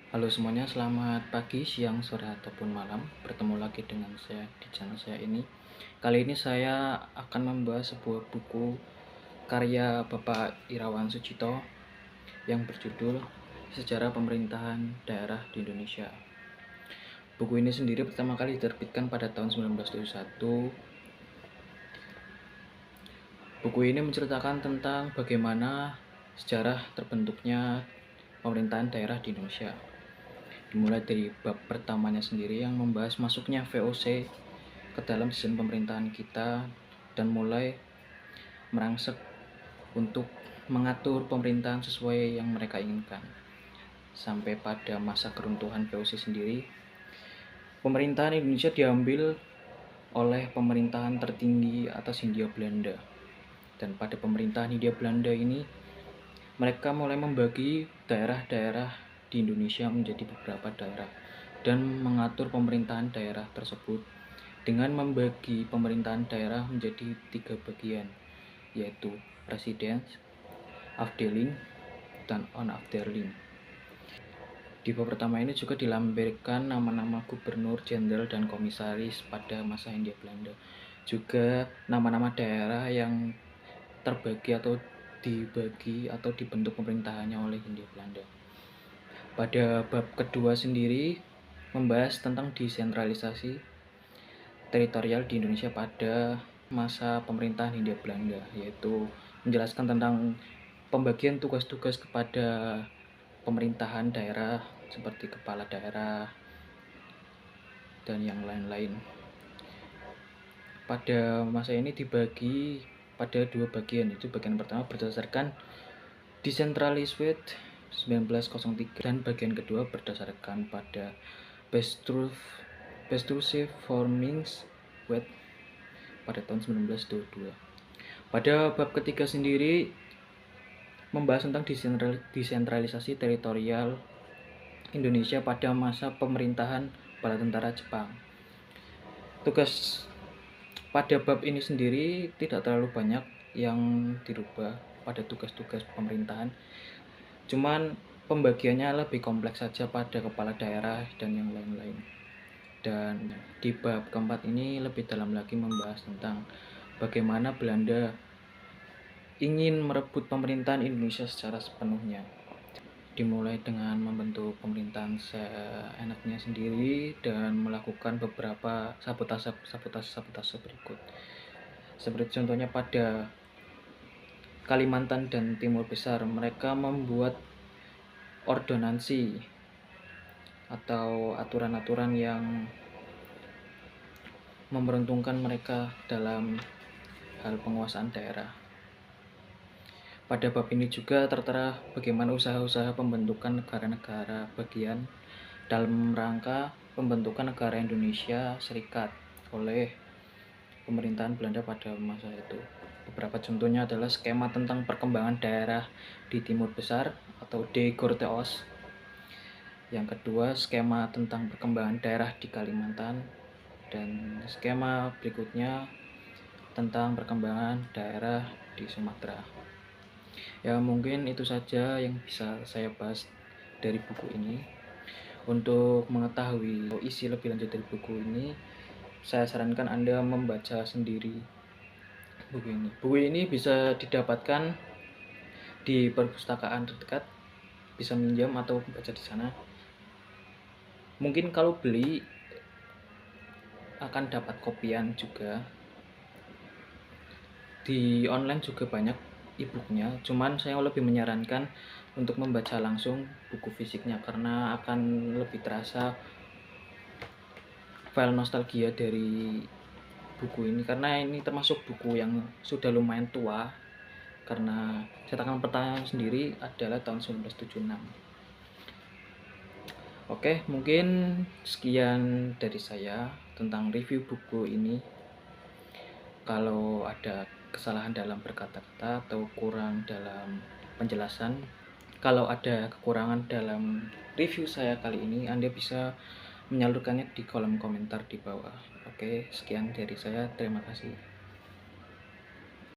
Halo semuanya, selamat pagi, siang, sore, ataupun malam. Bertemu lagi dengan saya di channel saya ini. Kali ini saya akan membahas sebuah buku karya Bapak Irawan Sucipto yang berjudul Sejarah Pemerintahan Daerah di Indonesia. Buku ini sendiri pertama kali diterbitkan pada tahun 1971. Buku ini menceritakan tentang bagaimana sejarah terbentuknya pemerintahan daerah di Indonesia. Dimulai dari bab pertamanya sendiri yang membahas masuknya VOC ke dalam sistem pemerintahan kita dan mulai merangsek untuk mengatur pemerintahan sesuai yang mereka inginkan. Sampai pada masa keruntuhan VOC sendiri, pemerintahan Indonesia diambil oleh pemerintahan tertinggi atas Hindia Belanda. Dan pada pemerintahan Hindia Belanda ini, mereka mulai membagi daerah-daerah di Indonesia menjadi beberapa daerah dan mengatur pemerintahan daerah tersebut dengan membagi pemerintahan daerah menjadi 3 bagian, yaitu Presiden, Afdeling, dan Onafdeling. Di bab pertama ini juga dilampirkan nama-nama gubernur, jenderal, dan komisaris pada masa Hindia Belanda. Juga nama-nama daerah yang terbagi atau dibagi atau dibentuk pemerintahannya oleh Hindia Belanda. Pada bab kedua sendiri membahas tentang desentralisasi teritorial di Indonesia pada masa pemerintahan Hindia Belanda, yaitu menjelaskan tentang pembagian tugas-tugas kepada pemerintahan daerah seperti kepala daerah dan yang lain-lain. Pada masa ini dibagi pada 2 bagian, yaitu bagian pertama berdasarkan Decentralized 1903 dan bagian kedua berdasarkan pada Bestrusive Formings Wet pada tahun 1922. Pada bab ketiga sendiri membahas tentang desentralisasi teritorial Indonesia pada masa pemerintahan bala tentara Jepang. Tugas pada bab ini sendiri tidak terlalu banyak yang dirubah pada tugas-tugas pemerintahan. Cuman pembagiannya lebih kompleks saja pada kepala daerah dan yang lain-lain. Dan di bab keempat ini lebih dalam lagi membahas tentang bagaimana Belanda ingin merebut pemerintahan Indonesia secara sepenuhnya. Dimulai dengan membentuk pemerintahan seenaknya sendiri dan melakukan beberapa sabotase berikut. Seperti contohnya pada Kalimantan dan Timur Besar, mereka membuat ordonansi atau aturan-aturan yang memberuntungkan mereka dalam hal penguasaan daerah. Pada bab ini juga tertera bagaimana usaha-usaha pembentukan negara-negara bagian dalam rangka pembentukan negara Indonesia Serikat oleh pemerintahan Belanda pada masa itu. Beberapa contohnya adalah skema tentang perkembangan daerah di Timur Besar atau De Gorteos. Yang kedua, skema tentang perkembangan daerah di Kalimantan. Dan skema berikutnya tentang perkembangan daerah di Sumatera. Ya, mungkin itu saja yang bisa saya bahas dari buku ini. Untuk mengetahui isi lebih lanjut dari buku ini, saya sarankan Anda membaca sendiri buku ini. Buku ini bisa didapatkan di perpustakaan terdekat, bisa minjam atau baca di sana. Mungkin kalau beli akan dapat kopian juga. Di online juga banyak e-booknya, cuman saya lebih menyarankan untuk membaca langsung buku fisiknya karena akan lebih terasa file nostalgia dari buku ini, karena ini termasuk buku yang sudah lumayan tua karena cetakan pertama sendiri adalah tahun 1976. Oke, mungkin sekian dari saya tentang review buku ini. Kalau ada kesalahan dalam berkata-kata atau kurang dalam penjelasan, kalau ada kekurangan dalam review saya kali ini, Anda bisa menyalurkannya di kolom komentar di bawah. Oke, sekian dari saya. Terima kasih.